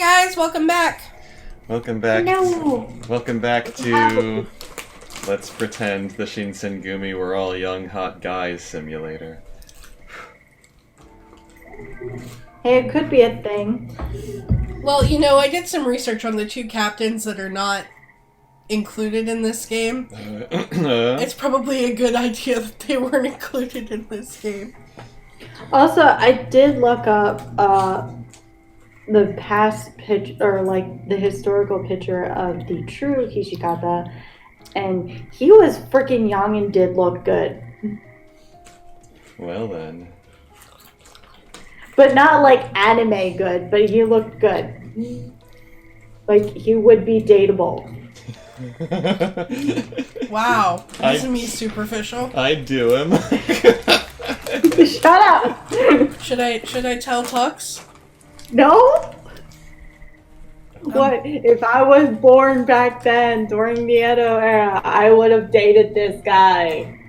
guys, welcome back. Welcome back. No. Welcome back to Let's Pretend the Shinsengumi We're All Young Hot Guys simulator. Hey, it could be a thing. Well, you know, I did some research on the two captains that are not included in this game. It's probably a good idea that they weren't included in this game. Also, I did look up the past pitch, or like the historical picture of the true Hijikata, and he was freaking young and did look good. Well then. But not like anime good, but he looked good. Like he would be dateable. Wow, isn't me superficial? I'd do him. Shut up! Should I tell Tux? No? What? If I was born back then, during the Edo era, I would have dated this guy.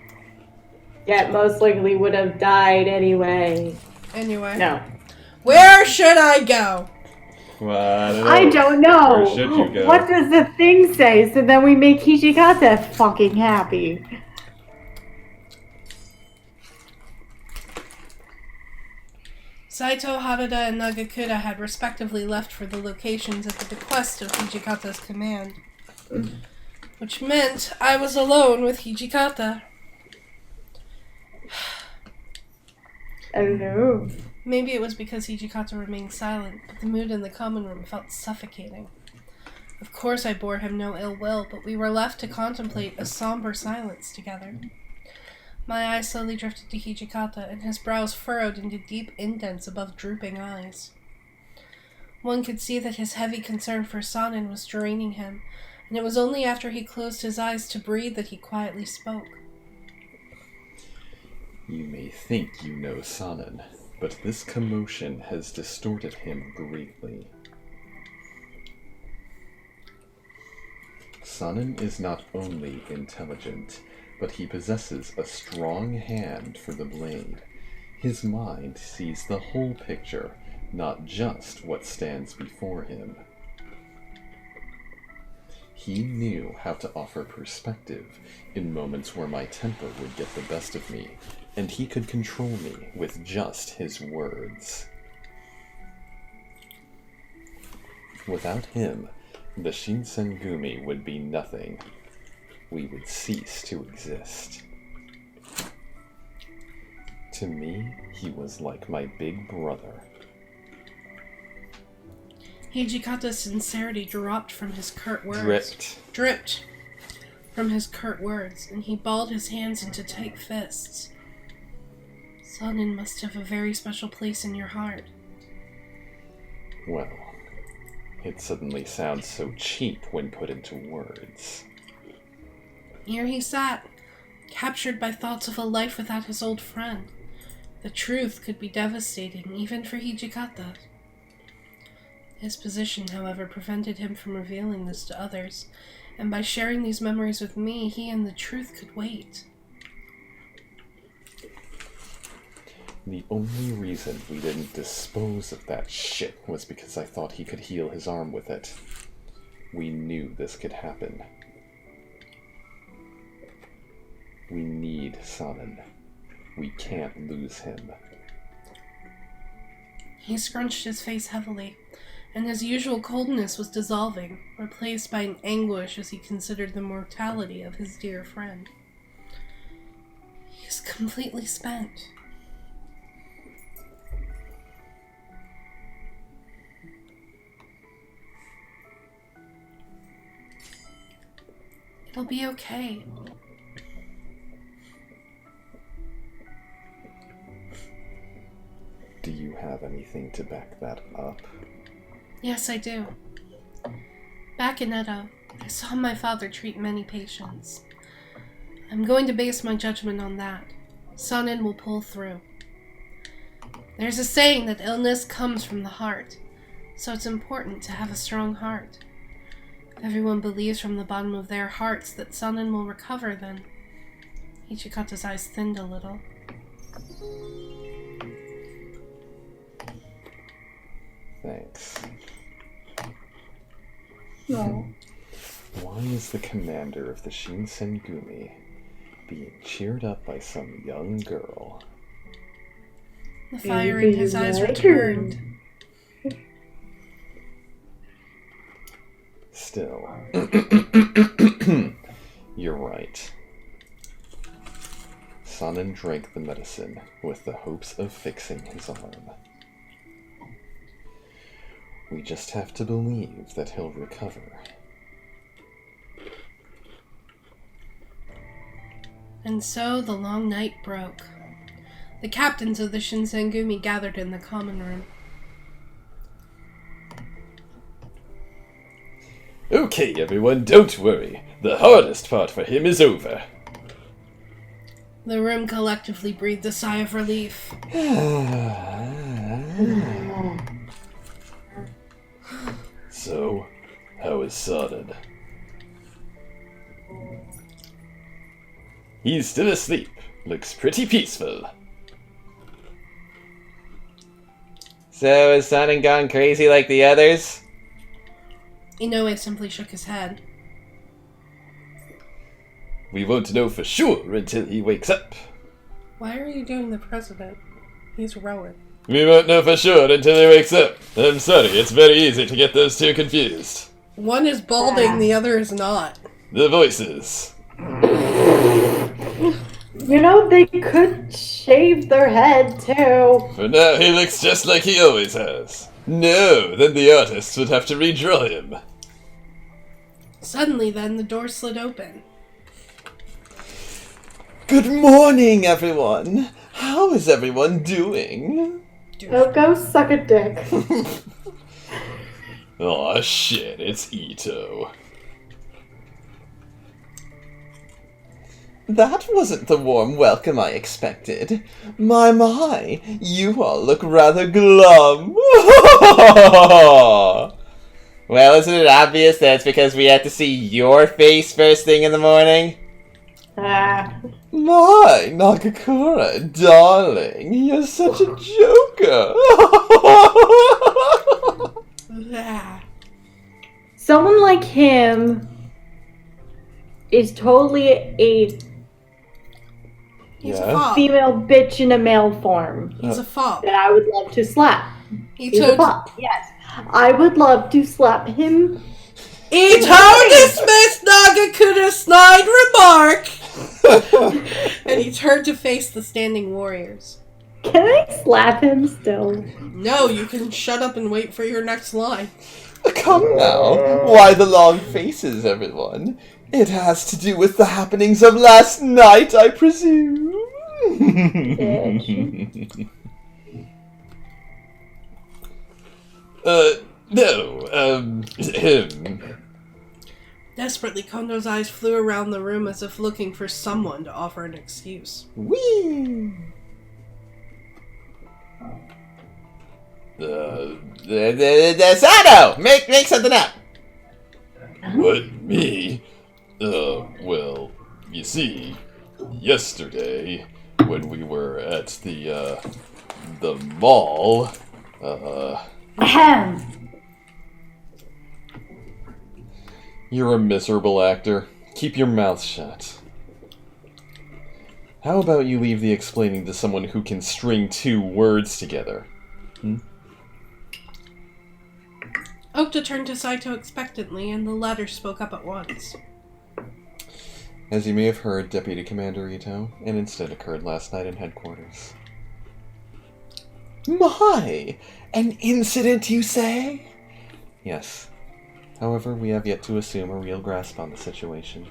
Yet most likely would have died anyway. Anyway. No. Where should I go? Well, I don't know. Where should you go? What does the thing say? So then we make Hijikata fucking happy. Saito, Harada, and Nagakura had respectively left for the locations at the bequest of Hijikata's command. Which meant I was alone with Hijikata. Hello. Maybe it was because Hijikata remained silent, but the mood in the common room felt suffocating. Of course I bore him no ill will, but we were left to contemplate a somber silence together. My eyes slowly drifted to Hijikata, and his brows furrowed into deep indents above drooping eyes. One could see that his heavy concern for Sanin was draining him, and it was only after he closed his eyes to breathe that he quietly spoke. You may think you know Sanin, but this commotion has distorted him greatly. Sanin is not only intelligent, but he possesses a strong hand for the blade. His mind sees the whole picture, not just what stands before him. He knew how to offer perspective in moments where my temper would get the best of me, and he could control me with just his words. Without him, the Shinsengumi would be nothing. We would cease to exist. To me, he was like my big brother. Hijikata's sincerity dropped from his curt words. Dripped from his curt words, and he balled his hands into tight fists. Sanin must have a very special place in your heart. Well, it suddenly sounds so cheap when put into words. Here he sat, captured by thoughts of a life without his old friend. The truth could be devastating, even for Hijikata. His position, however, prevented him from revealing this to others, and by sharing these memories with me, he and the truth could wait. The only reason we didn't dispose of that shit was because I thought he could heal his arm with it. We knew this could happen. We need Sanin. We can't lose him. He scrunched his face heavily, and his usual coldness was dissolving, replaced by an anguish as he considered the mortality of his dear friend. He is completely spent. It'll be okay. Do you have anything to back that up? Yes, I do. Back in Edo, I saw my father treat many patients. I'm going to base my judgment on that. Sanin will pull through. There's a saying that illness comes from the heart, so it's important to have a strong heart. If everyone believes from the bottom of their hearts that Sanin will recover, then... Hijikata's eyes thinned a little. Thanks. No. Why is the commander of the Shinsengumi being cheered up by some young girl? The fire in his eyes returned. Still, you're right. Sonnen drank the medicine with the hopes of fixing his arm. We just have to believe that he'll recover. And so the long night broke. The captains of the Shinsengumi gathered in the common room. Okay, everyone, don't worry. The hardest part for him is over. The room collectively breathed a sigh of relief. So, how is Sonnen? He's still asleep. Looks pretty peaceful. So, is Sonnen gone crazy like the others? Inoue simply shook his head. We won't know for sure until he wakes up. Why are you doing the president? He's Rowan. We won't know for sure until he wakes up. I'm sorry, it's very easy to get those two confused. One is balding, the other is not. The voices. You know, they could shave their head, too. For now, he looks just like he always has. No, then the artists would have to redraw him. Suddenly, then, the door slid open. Good morning, everyone. How is everyone doing? Oh, go suck a dick. Aw, shit, it's Ito. That wasn't the warm welcome I expected. My, you all look rather glum. Well, isn't it obvious that it's because we had to see your face first thing in the morning? My, Nagakura, darling, you're such a joker. Someone like him is totally a He's a fop. female bitch in a male form He's a fop. that I would love to slap. He's a Ito fop, yes. I would love to slap him. dismissed Nagakura's snide remark! And he turned to face the standing warriors. Can I slap him still? No, you can shut up and wait for your next line. Come now, why the long faces, everyone? It has to do with the happenings of last night, I presume. No, him. Desperately, Kondo's eyes flew around the room as if looking for someone to offer an excuse. Whee! Sado! Make something up! What, me? Well, you see, yesterday, when we were at the mall, Ahem. You're a miserable actor. Keep your mouth shut. How about you leave the explaining to someone who can string two words together? Okta turned to Saito expectantly, and the latter spoke up at once. As you may have heard, Deputy Commander Ito, an incident occurred last night in headquarters. My! An incident, you say? Yes. However, we have yet to assume a real grasp on the situation.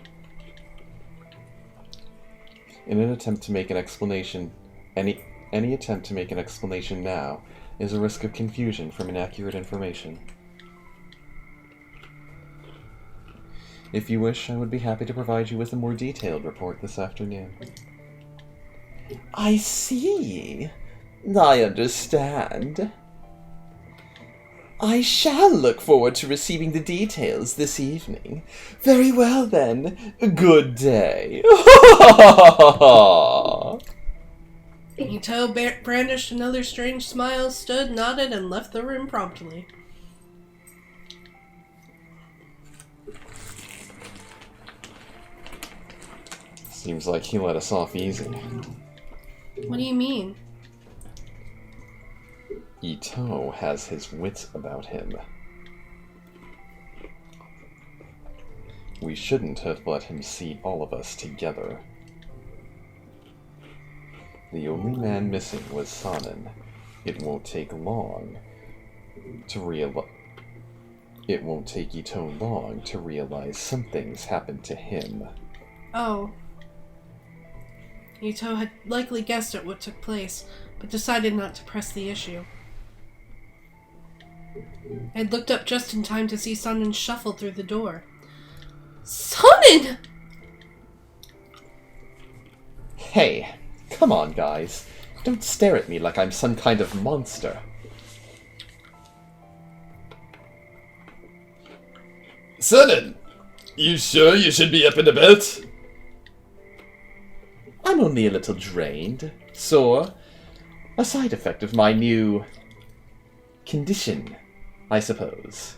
In an attempt to make an explanation, any attempt to make an explanation now is a risk of confusion from inaccurate information. If you wish, I would be happy to provide you with a more detailed report this afternoon. I see. I understand. I shall look forward to receiving the details this evening. Very well, then. Good day. Ito brandished another strange smile, stood, nodded, and left the room promptly. Seems like he let us off easy. What do you mean? Ito has his wits about him. We shouldn't have let him see all of us together. The only man missing was Sanin. It won't take long to realize. It won't take Ito long to realize something's happened to him. Oh. Ito had likely guessed at what took place, but decided not to press the issue. I had looked up just in time to see Sanin shuffle through the door. Sanin! Hey, come on, guys. Don't stare at me like I'm some kind of monster. Sanin! You sure you should be up and about? I'm only a little drained, sore. A side effect of my new condition, I suppose.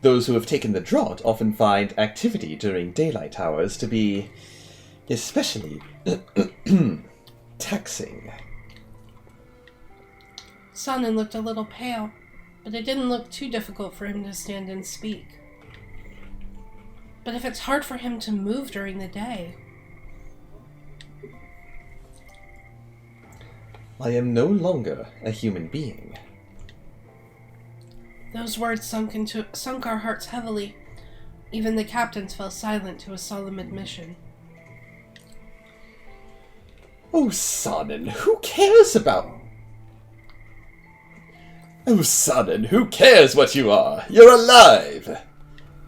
Those who have taken the draught often find activity during daylight hours to be especially taxing. Sanin looked a little pale, but it didn't look too difficult for him to stand and speak. But if it's hard for him to move during the day... I am no longer a human being. Those words sunk our hearts heavily. Even the captains fell silent to a solemn admission. Oh, Sanin, who cares about... Oh, Sanin, who cares what you are? You're alive!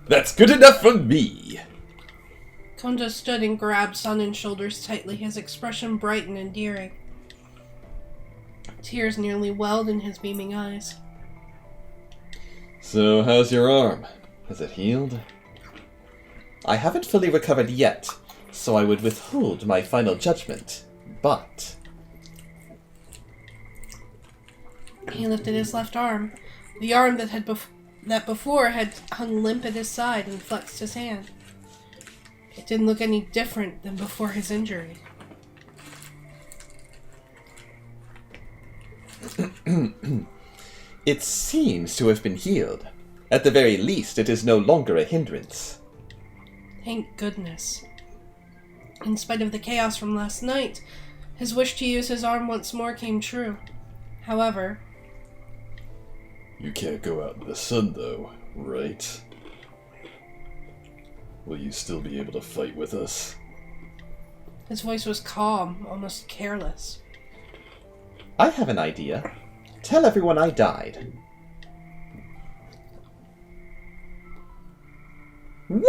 That's good enough for me! Kondo stood and grabbed Sanin's shoulders tightly, his expression bright and endearing. Tears nearly welled in his beaming eyes. So, how's your arm? Has it healed? I haven't fully recovered yet, so I would withhold my final judgment, but... He lifted his left arm, the arm that before had hung limp at his side, and flexed his hand. It didn't look any different than before his injury. It seems to have been healed. At the very least, it is no longer a hindrance. Thank goodness. In spite of the chaos from last night, his wish to use his arm once more came true. However... You can't go out in the sun, though, right? Will you still be able to fight with us? His voice was calm, almost careless. I have an idea. Tell everyone I died. What?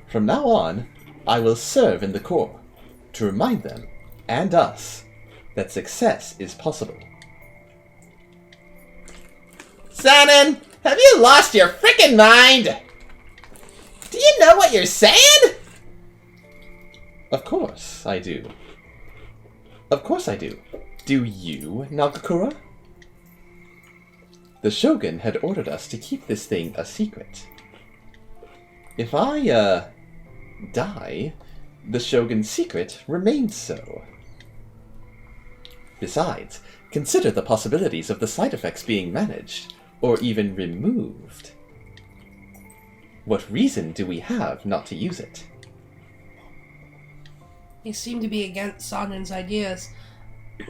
From now on, I will serve in the Corps, to remind them, and us, that success is possible. Sanin, have you lost your frickin' mind? Do you know what you're saying? Of course I do. Of course I do. Do you, Nagakura? The Shogun had ordered us to keep this thing a secret. If I, die, the Shogun's secret remains so. Besides, consider the possibilities of the side effects being managed, or even removed. What reason do we have not to use it? He seemed to be against Sanin's ideas,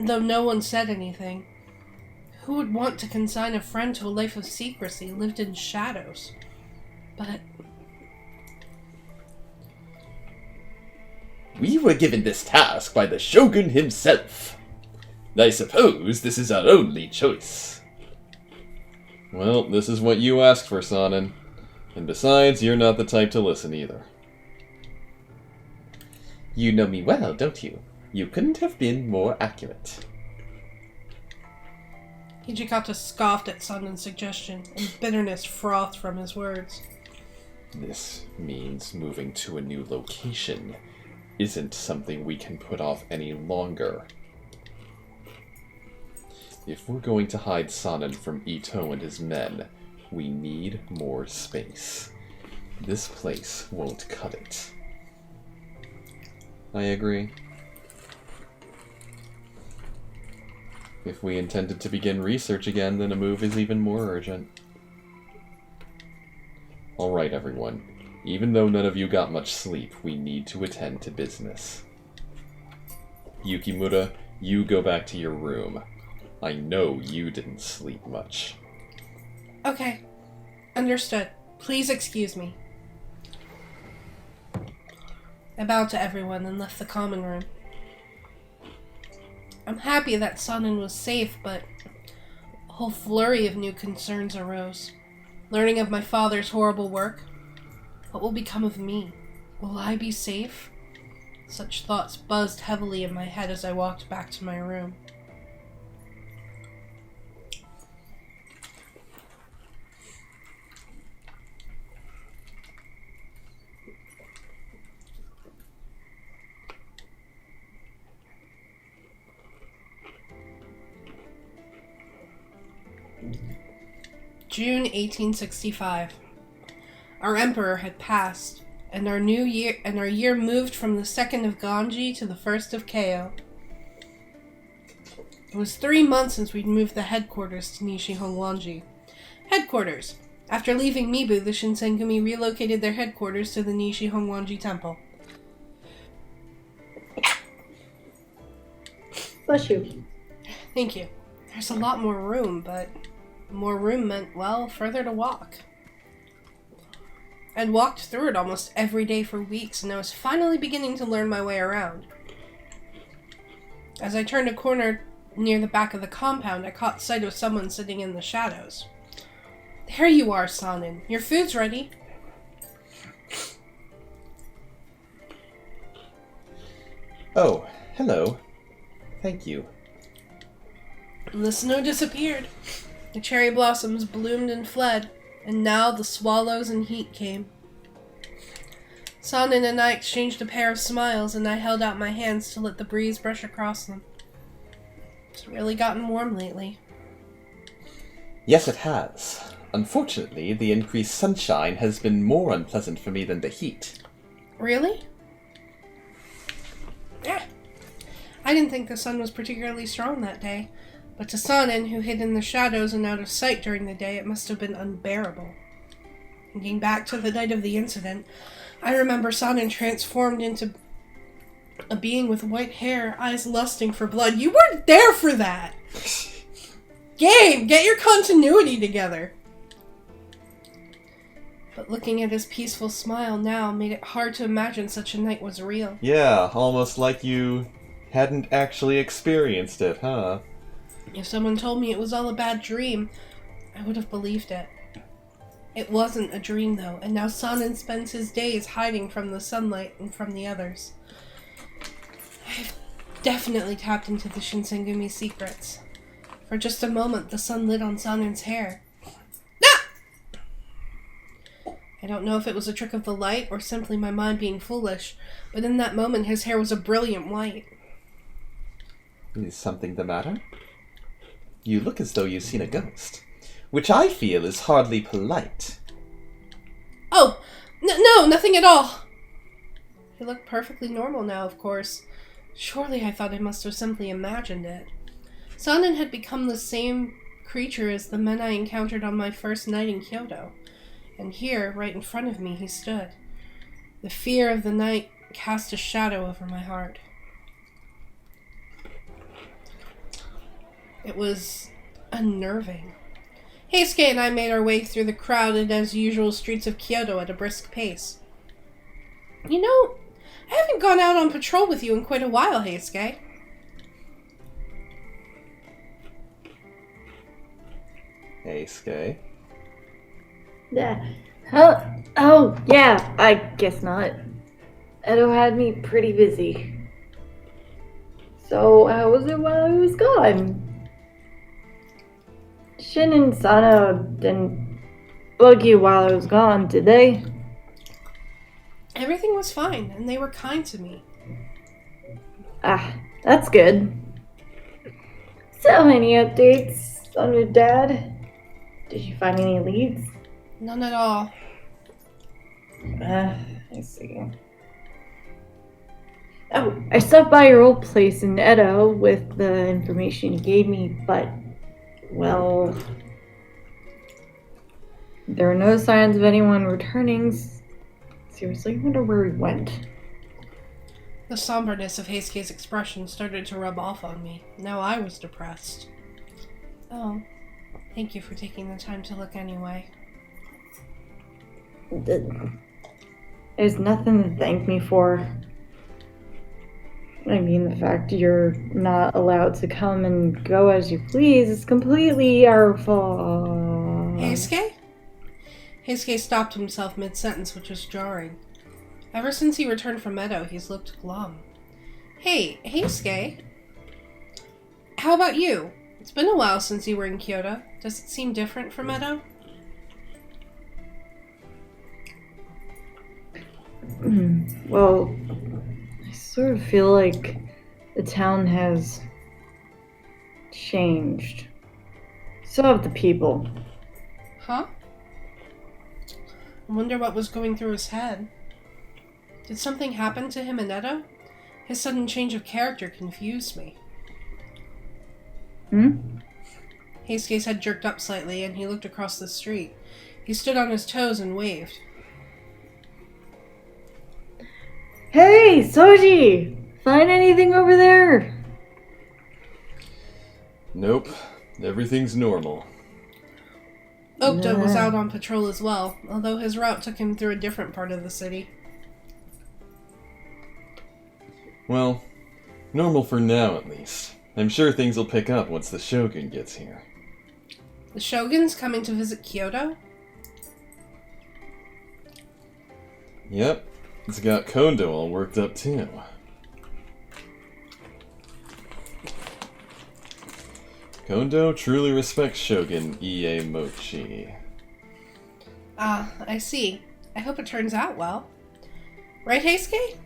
though no one said anything. Who would want to consign a friend to a life of secrecy lived in shadows? But... We were given this task by the Shogun himself. I suppose this is our only choice. Well, this is what you asked for, Sanin. And besides, you're not the type to listen either. You know me well, don't you? You couldn't have been more accurate. Hijikata scoffed at Sanin's suggestion, and bitterness frothed from his words. This means moving to a new location isn't something we can put off any longer. If we're going to hide Sanin from Ito and his men, We need more space. This place won't cut it. I agree. If we intended to begin research again, then a move is even more urgent. Alright, everyone. Even though none of you got much sleep, we need to attend to business. Yukimura, you go back to your room. I know you didn't sleep much. Okay. Understood. Please excuse me. I bowed to everyone and left the common room. I'm happy that Sonnen was safe, but a whole flurry of new concerns arose. Learning of my father's horrible work. What will become of me? Will I be safe? Such thoughts buzzed heavily in my head as I walked back to my room. June 1865. Our emperor had passed, and our year moved from the 2nd of Ganji to the 1st of Kyo. It was 3 months since we'd moved the headquarters to Nishi Hongwanji. Headquarters. After leaving Mibu, the Shinsengumi relocated their headquarters to the Nishi Hongwanji temple. Bless you. Thank you. There's a lot more room, but more room meant, well, further to walk. I'd walked through it almost every day for weeks, and I was finally beginning to learn my way around. As I turned a corner near the back of the compound, I caught sight of someone sitting in the shadows. There you are, Sonnen. Your food's ready. Oh, hello. Thank you. And the snow disappeared. The cherry blossoms bloomed and fled, and now the swallows and heat came. Sonnen and I exchanged a pair of smiles, and I held out my hands to let the breeze brush across them. It's really gotten warm lately. Yes, it has. Unfortunately, the increased sunshine has been more unpleasant for me than the heat. Really? Yeah. I didn't think the sun was particularly strong that day, but to Sonnen, who hid in the shadows and out of sight during the day, it must have been unbearable. Thinking back to the night of the incident, I remember Sonnen transformed into a being with white hair, eyes lusting for blood. You weren't there for that! Gabe, get your continuity together! But looking at his peaceful smile now made it hard to imagine such a night was real. Yeah, almost like you hadn't actually experienced it, huh? If someone told me it was all a bad dream, I would have believed it. It wasn't a dream, though, and now Sonnen spends his days hiding from the sunlight and from the others. I've definitely tapped into the Shinsengumi secrets. For just a moment, the sun lit on Sonnen's hair. Ah! I don't know if it was a trick of the light or simply my mind being foolish, but in that moment his hair was a brilliant white. Is something the matter? You look as though you've seen a ghost, which I feel is hardly polite. Oh, no, nothing at all. He looked perfectly normal now, of course. Surely I thought I must have simply imagined it. Sonnen had become the same creature as the men I encountered on my first night in Kyoto. And here, right in front of me, he stood. The fear of the night cast a shadow over my heart. It was unnerving. Heisuke and I made our way through the crowded, as usual, streets of Kyoto at a brisk pace. You know, I haven't gone out on patrol with you in quite a while, Heisuke. Heisuke? Yeah. Huh? Oh, yeah, I guess not. Edo had me pretty busy. So, how was it while I was gone? Shin and Sano didn't bug you while I was gone, did they? Everything was fine, and they were kind to me. Ah, that's good. So, any updates on your dad? Did you find any leads? None at all. I see. Oh, I stopped by your old place in Edo with the information you gave me, but, well, there are no signs of anyone returning. Seriously, I wonder where he went. The somberness of Heisuke's expression started to rub off on me. Now I was depressed. Oh, thank you for taking the time to look anyway. There's nothing to thank me for. I mean, the fact you're not allowed to come and go as you please is completely our fault. Heisuke? Heisuke stopped himself mid-sentence, which was jarring. Ever since he returned from Edo, he's looked glum. Hey, Heisuke. How about you? It's been a while since you were in Kyoto. Does it seem different from Edo? Well, I sort of feel like the town has changed. So have the people. Huh? I wonder what was going through his head. Did something happen to him in Edo? His sudden change of character confused me. Heisuke's head jerked up slightly, and he looked across the street. He stood on his toes and waved. Hey, Soji! Find anything over there? Nope. Everything's normal. Okta was out on patrol as well, although his route took him through a different part of the city. Well, normal for now at least. I'm sure things will pick up once the Shogun gets here. The Shogun's coming to visit Kyoto? Yep. It's got Kondo all worked up too. Kondo truly respects Shogun Ie Mochi. Ah, I see. I hope it turns out well. Right, Heisuke?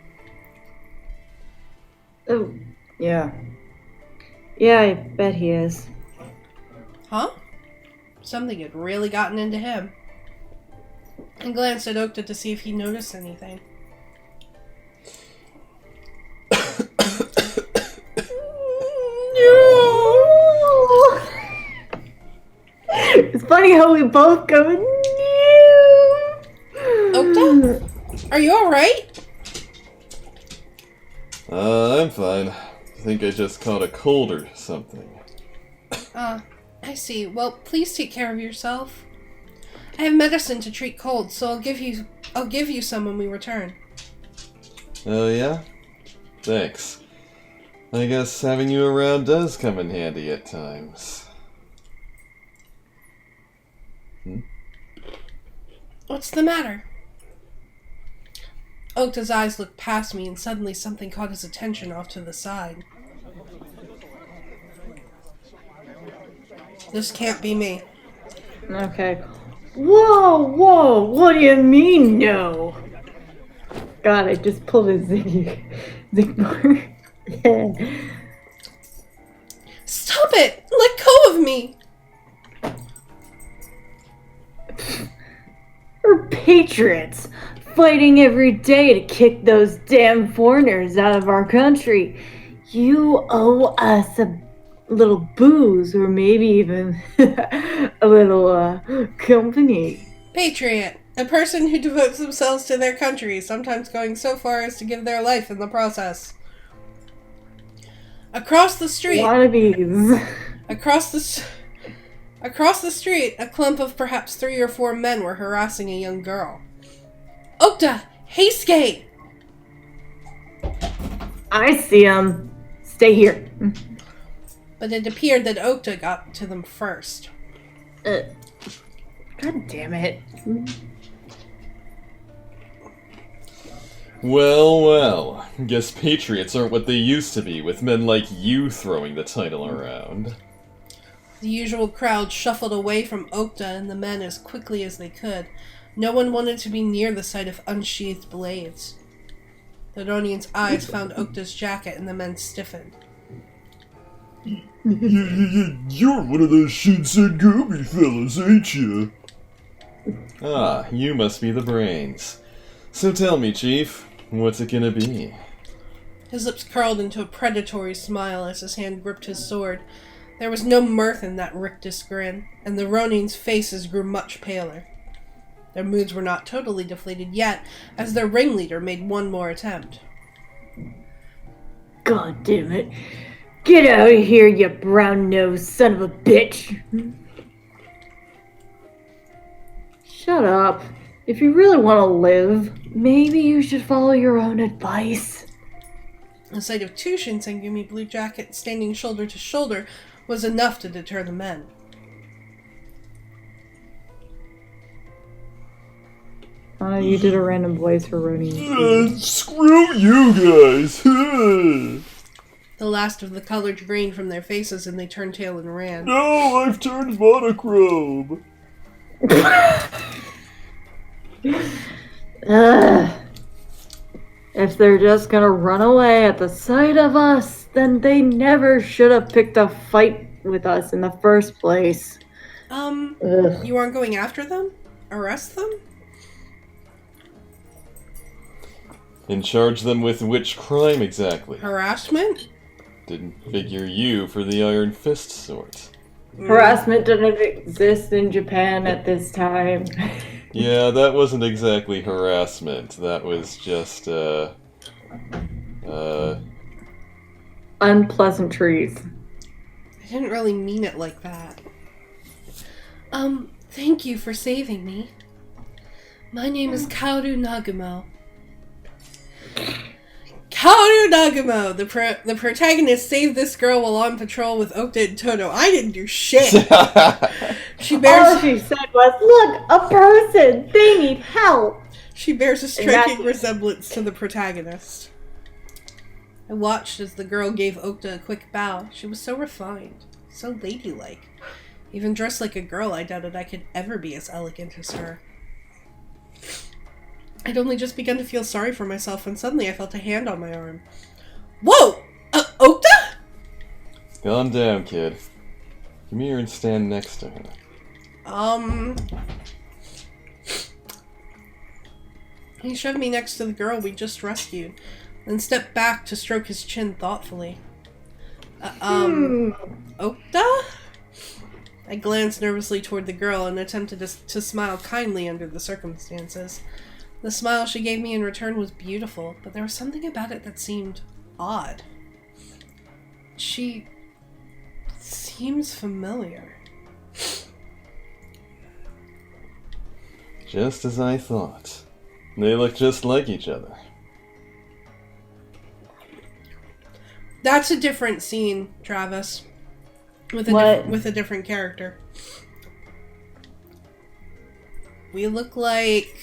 Oh, yeah. Yeah, I bet he is. Huh? Something had really gotten into him. I glanced at Okta to see if he noticed anything. It's funny how we both go, Okta? Are you alright? I'm fine. I think I just caught a cold or something. I see. Well, please take care of yourself. I have medicine to treat colds, so I'll give you some when we return. Oh yeah? Thanks. I guess having you around does come in handy at times. What's the matter? Okta's eyes looked past me, and suddenly something caught his attention off to the side. This can't be me. Okay. Whoa, what do you mean, no? God, I just pulled a Zigbar. Stop it! Let go of me! We're patriots, fighting every day to kick those damn foreigners out of our country. You owe us a little booze, or maybe even a little company. Patriot. A person who devotes themselves to their country, sometimes going so far as to give their life in the process. Across the street... Wannabes. Across the street, a clump of perhaps 3 or 4 men were harassing a young girl. Okta! Heisuke! I see him. Stay here. But it appeared that Okta got to them first. God damn it. Well. Guess patriots aren't what they used to be, with men like you throwing the title around. The usual crowd shuffled away from Okta and the men as quickly as they could. No one wanted to be near the sight of unsheathed blades. The Donion's eyes found Okta's jacket, and the men stiffened. You're one of those Shinsengumi fellas, ain't you? Ah, you must be the brains. So tell me, Chief, what's it gonna be? His lips curled into a predatory smile as his hand gripped his sword. There was no mirth in that rictus grin, and the Ronin's faces grew much paler. Their moods were not totally deflated yet, as their ringleader made one more attempt. God damn it. Get out of here, you brown-nosed son of a bitch. Shut up. If you really want to live, maybe you should follow your own advice. The sight of two Shinsengumi blue jackets standing shoulder to shoulder was enough to deter the men. You did a random voice for Ronin. Screw you guys! The last of the color drained from their faces and they turned tail and ran. No, I've turned monochrome! If they're just gonna run away at the sight of us, then they never should have picked a fight with us in the first place. You aren't going after them? Arrest them? And charge them with which crime exactly? Harassment? Didn't figure you for the Iron Fist sort. Harassment didn't exist in Japan at this time. Yeah, that wasn't exactly harassment. That was just, Unpleasantries. I didn't really mean it like that. Thank you for saving me. My name is Kaoru Nagumo. Kaoru Nagumo! The protagonist saved this girl while on patrol with Okta and Toto. I didn't do shit! She All she said was, look, a person! They need help! She bears a striking resemblance to the protagonist. I watched as the girl gave Okta a quick bow. She was so refined, so ladylike. Even dressed like a girl, I doubted I could ever be as elegant as her. I'd only just begun to feel sorry for myself when suddenly I felt a hand on my arm. Whoa! Okta? Calm down, kid. Come here and stand next to her. He shoved me next to the girl we just rescued, then stepped back to stroke his chin thoughtfully. Okta? I glanced nervously toward the girl and attempted to smile kindly under the circumstances. The smile she gave me in return was beautiful, but there was something about it that seemed odd. She seems familiar. Just as I thought. They look just like each other. That's a different scene, Travis. With a different character. We look like...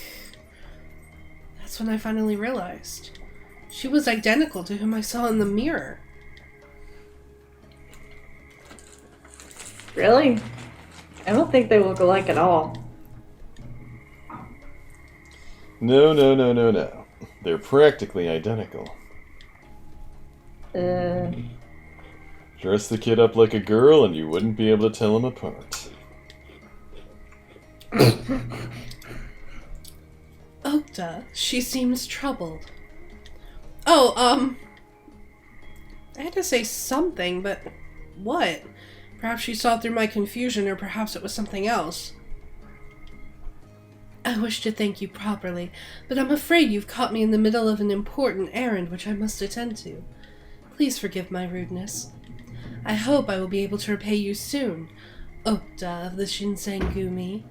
That's when I finally realized. She was identical to whom I saw in the mirror. Really? I don't think they look alike at all. No. They're practically identical. Dress the kid up like a girl and you wouldn't be able to tell them apart. Okta, she seems troubled. Oh, I had to say something, but what? Perhaps she saw through my confusion, or perhaps it was something else. I wish to thank you properly, but I'm afraid you've caught me in the middle of an important errand which I must attend to. Please forgive my rudeness. I hope I will be able to repay you soon, Okta of the Shinsengumi.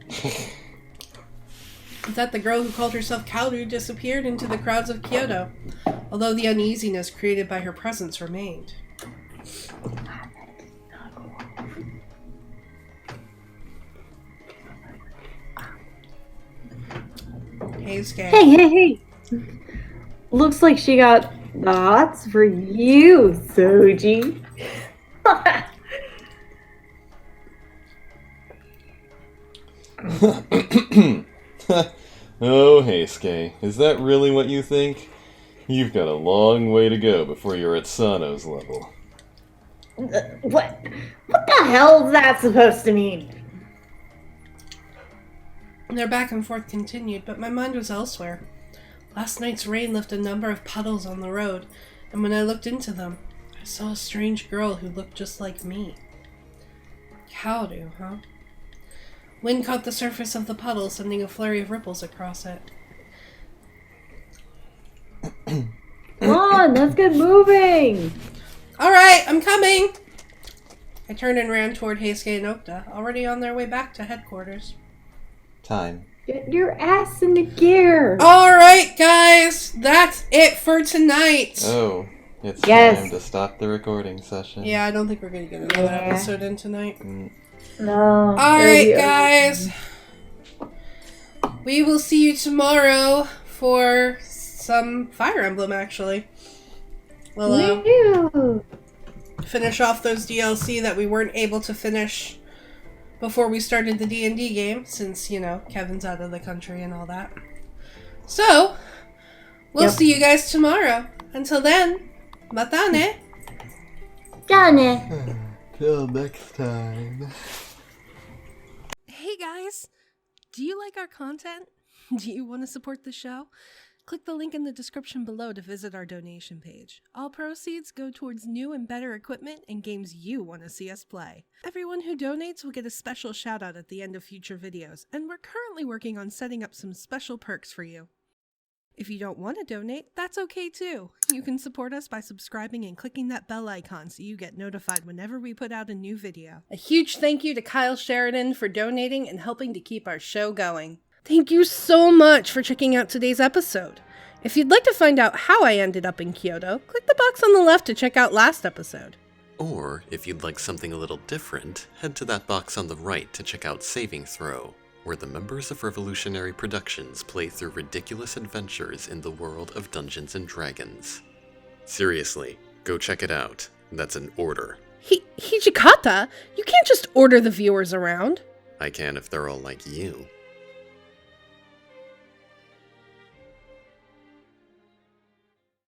With that, the girl who called herself Kaoru disappeared into the crowds of Kyoto, although the uneasiness created by her presence remained. Hey, Skay. Hey! Looks like she got the hots for you, Soji. Oh, Heisuke, is that really what you think? You've got a long way to go before you're at Sano's level. What the hell is that supposed to mean? Their back and forth continued, but my mind was elsewhere. Last night's rain left a number of puddles on the road, and when I looked into them, I saw a strange girl who looked just like me. Kaoru, huh? Wind caught the surface of the puddle, sending a flurry of ripples across it. Come on, let's get moving! Alright, I'm coming! I turned and ran toward Heisuke and Okta, already on their way back to headquarters. Time. Get your ass in the gear! Alright, guys, that's it for tonight! Oh, it's Yes. time to stop the recording session. Yeah, I don't think we're gonna get another episode in tonight. No. Alright, guys. We will see you tomorrow for some Fire Emblem, actually. We'll Woo. finish off those DLC that we weren't able to finish before we started the D&D game, since, you know, Kevin's out of the country and all that. So, we'll see you guys tomorrow. Until then, mata ne! Done. Till next time. Hey guys! Do you like our content? Do you want to support the show? Click the link in the description below to visit our donation page. All proceeds go towards new and better equipment and games you want to see us play. Everyone who donates will get a special shout out at the end of future videos, and we're currently working on setting up some special perks for you. If you don't want to donate, that's okay too. You can support us by subscribing and clicking that bell icon so you get notified whenever we put out a new video. A huge thank you to Kyle Sheridan for donating and helping to keep our show going. Thank you so much for checking out today's episode. If you'd like to find out how I ended up in Kyoto, click the box on the left to check out last episode. Or, if you'd like something a little different, head to that box on the right to check out Saving Throw, where the members of Revolutionary Productions play through ridiculous adventures in the world of Dungeons & Dragons. Seriously, go check it out. That's an order. Hijikata? You can't just order the viewers around. I can if they're all like you.